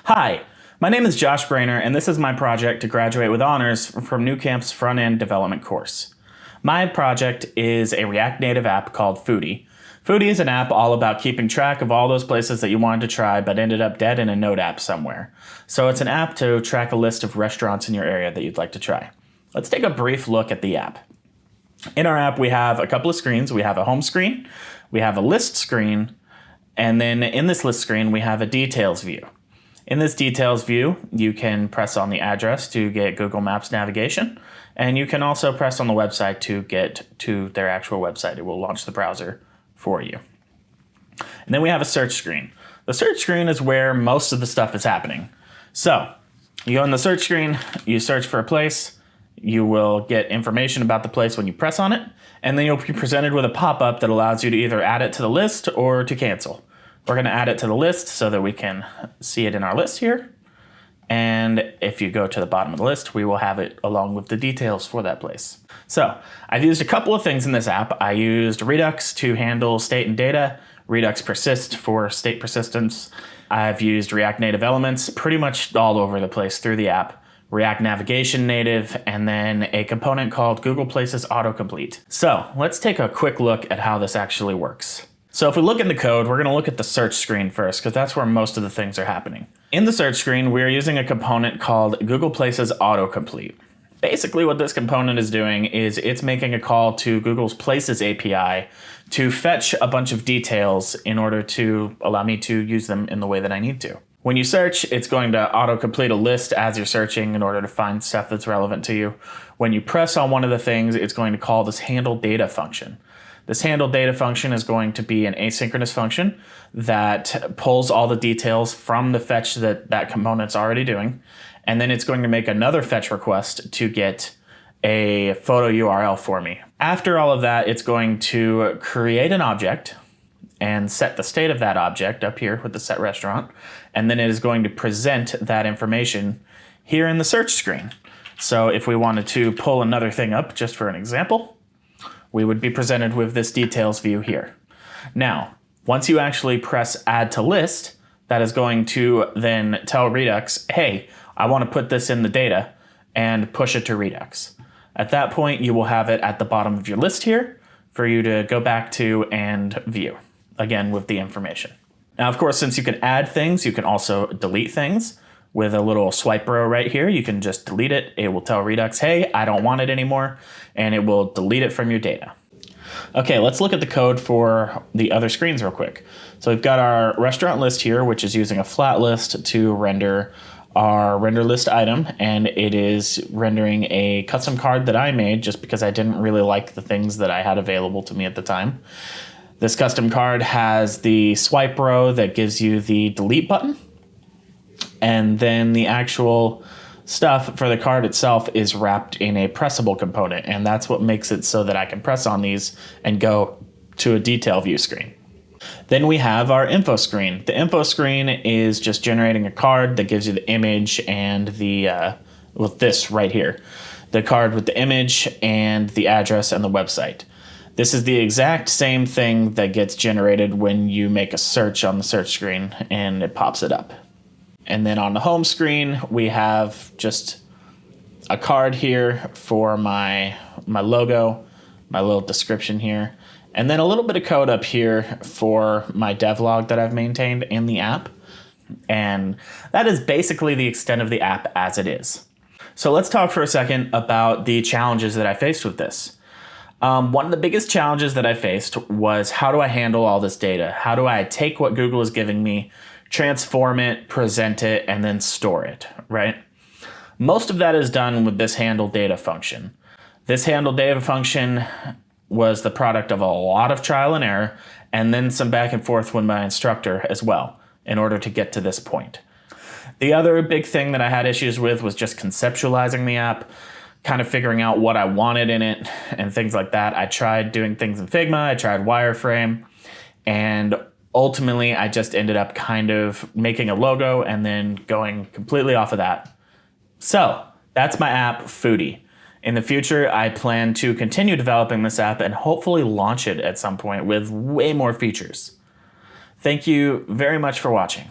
Hi, my name is Josh Braner, and this is my project to graduate with honors from Nucamp's front-end development course. My project is a React Native app called Foodie. Foodie is an app all about keeping track of all those places that you wanted to try but ended up dead in a Node app somewhere. So it's an app to track a list of restaurants in your area that you'd like to try. Let's take a brief look at the app. In our app, we have a couple of screens. We have a home screen, we have a list screen, and then in this list screen, we have a details view. In this details view, you can press on the address to get Google Maps navigation, and you can also press on the website to get to their actual website. It will launch the browser for you. And then we have a search screen. The search screen is where most of the stuff is happening. So you go in the search screen, you search for a place, you will get information about the place when you press on it, and then you'll be presented with a pop-up that allows you to either add it to the list or to cancel. We're going to add it to the list so that we can see it in our list here. And if you go to the bottom of the list, we will have it along with the details for that place. So I've used a couple of things in this app. I used Redux to handle state and data, Redux persist for state persistence. I've used React Native elements pretty much all over the place through the app. React Navigation Native, and then a component called Google Places Autocomplete. So let's take a quick look at how this actually works. So if we look in the code, we're going to look at the search screen first, because that's where most of the things are happening. In the search screen, we're using a component called Google Places Autocomplete. Basically what this component is doing is it's making a call to Google's Places API to fetch a bunch of details in order to allow me to use them in the way that I need to. When you search, it's going to autocomplete a list as you're searching in order to find stuff that's relevant to you. When you press on one of the things, it's going to call this handle data function. This handle data function is going to be an asynchronous function that pulls all the details from the fetch that component's already doing. And then it's going to make another fetch request to get a photo URL for me. After all of that, it's going to create an object and set the state of that object up here with the set restaurant. And then it is going to present that information here in the search screen. So if we wanted to pull another thing up just for an example, we would be presented with this details view here. Now, once you actually press add to list, that is going to then tell Redux, hey, I want to put this in the data and push it to Redux. At that point, you will have it at the bottom of your list here for you to go back to and view, again, with the information. Now, of course, since you can add things, you can also delete things. With a little swipe arrow right here, you can just delete it. It will tell Redux, hey, I don't want it anymore, and it will delete it from your data. Okay, let's look at the code for the other screens real quick. So we've got our restaurant list here, which is using a flat list to render our render list item, and it is rendering a custom card that I made just because I didn't really like the things that I had available to me at the time. This custom card has the swipe arrow that gives you the delete button. And then the actual stuff for the card itself is wrapped in a pressable component. And that's what makes it so that I can press on these and go to a detail view screen. Then we have our info screen. The info screen is just generating a card that gives you the image and the, with this right here, the card with the image and the address and the website. This is the exact same thing that gets generated when you make a search on the search screen and it pops it up. And then on the home screen, we have just a card here for my logo, my little description here, and then a little bit of code up here for my devlog that I've maintained in the app. And that is basically the extent of the app as it is. So let's talk for a second about the challenges that I faced with this. One of the biggest challenges that I faced was, how do I handle all this data? How do I take what Google is giving me, transform it, present it, and then store it, right? Most of that is done with this handle data function. This handle data function was the product of a lot of trial and error, and then some back and forth with my instructor as well, in order to get to this point. The other big thing that I had issues with was just conceptualizing the app, kind of figuring out what I wanted in it and things like that. I tried doing things in Figma, I tried wireframe, and ultimately, I just ended up kind of making a logo and then going completely off of that. So that's my app, Foodie. In the future, I plan to continue developing this app and hopefully launch it at some point with way more features. Thank you very much for watching.